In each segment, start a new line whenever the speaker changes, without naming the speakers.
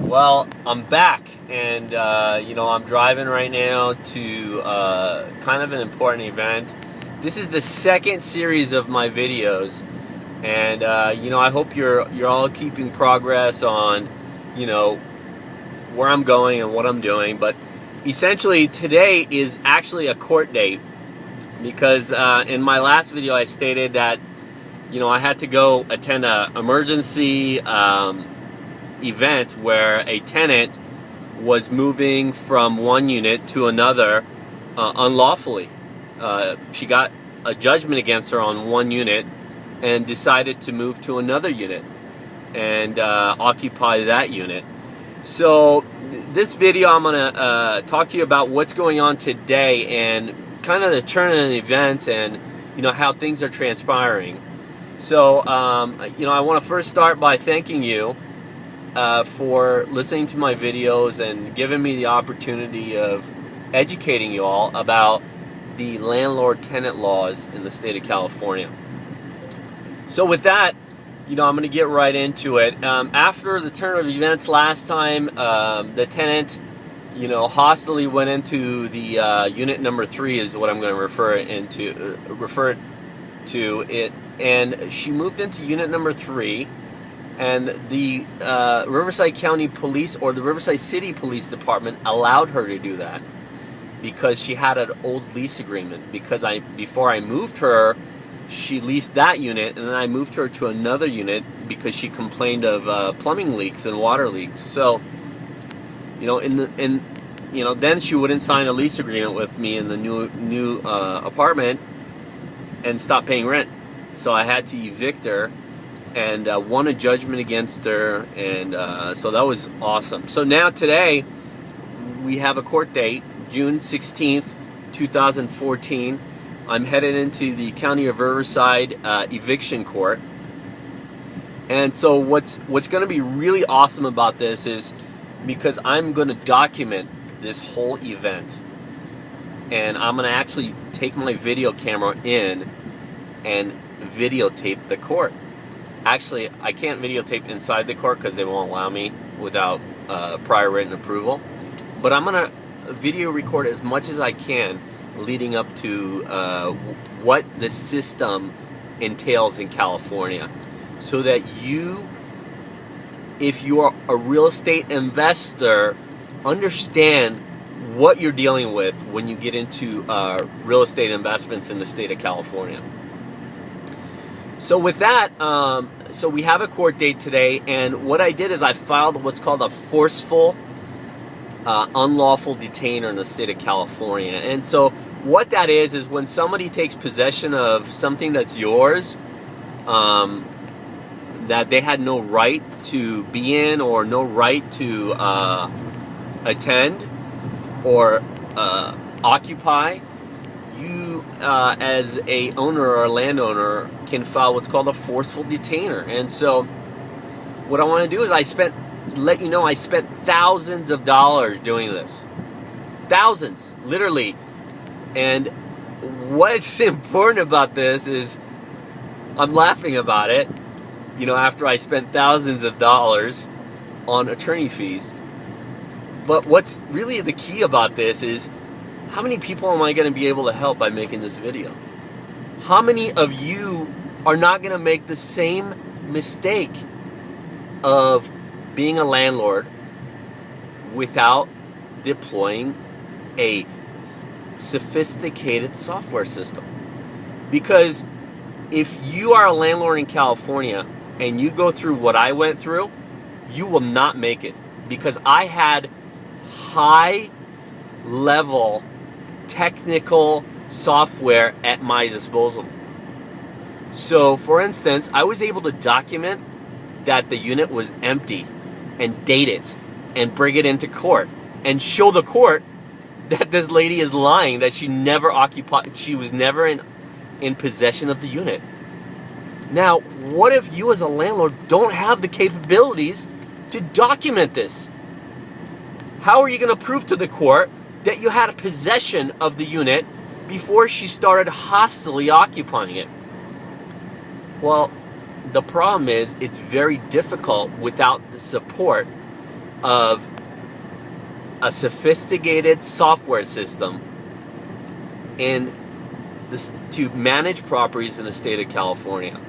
Well, I'm back, and I'm driving right now to kind of an important event. This is the second series of my videos, and I hope you're all keeping progress on where I'm going and what I'm doing. But essentially, today is actually a court date because in my last video I stated that I had to go attend an emergency event where a tenant was moving from one unit to another unlawfully. She got a judgment against her on one unit and decided to move to another unit and occupy that unit. So this video I'm going to talk to you about what's going on today and kind of the turn in events and how things are transpiring. So I want to first start by thanking you for listening to my videos and giving me the opportunity of educating you all about the landlord-tenant laws in the state of California. So with that, I'm going to get right into it. After the turn of events last time, the tenant, hostily went into the unit number 3 is what I'm going to refer to it, and she moved into unit number 3. And the Riverside County Police or the Riverside City Police Department allowed her to do that because she had an old lease agreement. Because before I moved her, she leased that unit, and then I moved her to another unit because she complained of plumbing leaks and water leaks. So, then she wouldn't sign a lease agreement with me in the new apartment and stop paying rent. So I had to evict her and won a judgment against her, and so that was awesome. So now today we have a court date, June 16th, 2014. I'm headed into the County of Riverside eviction court. And so what's going to be really awesome about this is because I'm going to document this whole event, and I'm going to actually take my video camera in and videotape the court. Actually, I can't videotape inside the court because they won't allow me without prior written approval. But I'm going to video record as much as I can leading up to what the system entails in California. So that if you are a real estate investor, understand what you're dealing with when you get into real estate investments in the state of California. So with that, so we have a court date today, and what I did is I filed what's called a forceful, unlawful detainer in the state of California. And so what that is when somebody takes possession of something that's yours, that they had no right to be in or no right to attend or occupy, you as a owner or a landowner can file what's called a forceful detainer. And so what I want to do is I spent thousands of dollars doing this. Thousands, literally. And what's important about this is I'm laughing about it, after I spent thousands of dollars on attorney fees. But what's really the key about this is how many people am I going to be able to help by making this video? How many of you are not going to make the same mistake of being a landlord without deploying a sophisticated software system? Because if you are a landlord in California and you go through what I went through, you will not make it, because I had high level technical software at my disposal. So for instance, I was able to document that the unit was empty and date it and bring it into court and show the court that this lady is lying, that she never occupied, she was never in possession of the unit. Now, what if you as a landlord don't have the capabilities to document this? How are you going to prove to the court that you had a possession of the unit before she started hostilely occupying it? Well, the problem is it's very difficult without the support of a sophisticated software system in this to manage properties in the state of California.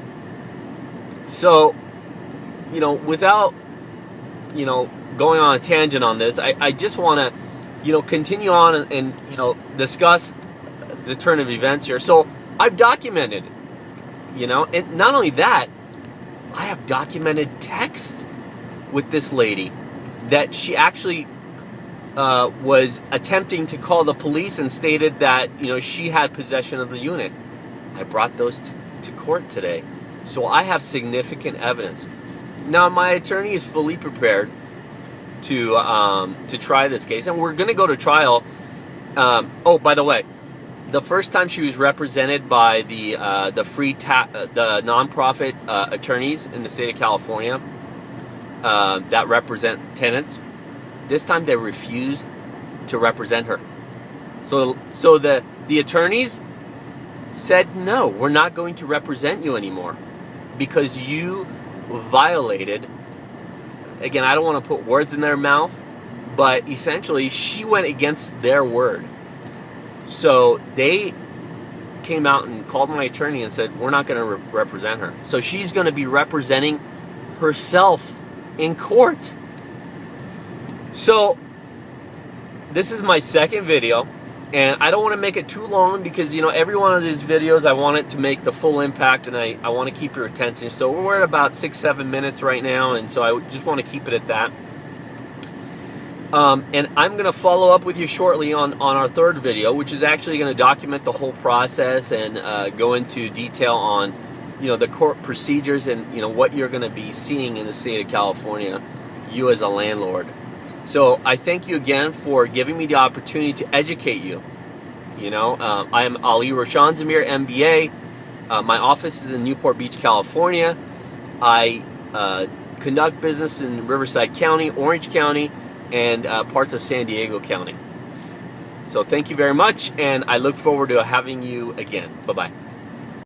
So, without, going on a tangent on this, I just want to, continue on and discuss the turn of events here. So I've documented, and not only that, I have documented text with this lady that she actually was attempting to call the police and stated that, she had possession of the unit. I brought those to court today. So I have significant evidence. Now my attorney is fully prepared to try this case, and we're going to go to trial. Oh, by the way, the first time she was represented by the nonprofit attorneys in the state of California that represent tenants. This time they refused to represent her. So the attorneys said, no, we're not going to represent you anymore because you violated, again, I don't want to put words in their mouth, but essentially she went against their word. So they came out and called my attorney and said, we're not going to represent her. So she's going to be representing herself in court. So this is my second video, and I don't want to make it too long because, every one of these videos I want it to make the full impact, and I want to keep your attention. So we're at about 6-7 minutes right now, and so I just want to keep it at that. And I'm going to follow up with you shortly on our third video, which is actually going to document the whole process and go into detail on, the court procedures and, what you're going to be seeing in the state of California, you as a landlord. So I thank you again for giving me the opportunity to educate you. I am Ali Roshan Zamir, MBA. My office is in Newport Beach, California. I conduct business in Riverside County, Orange County, and parts of San Diego County. So thank you very much, and I look forward to having you again. Bye-bye.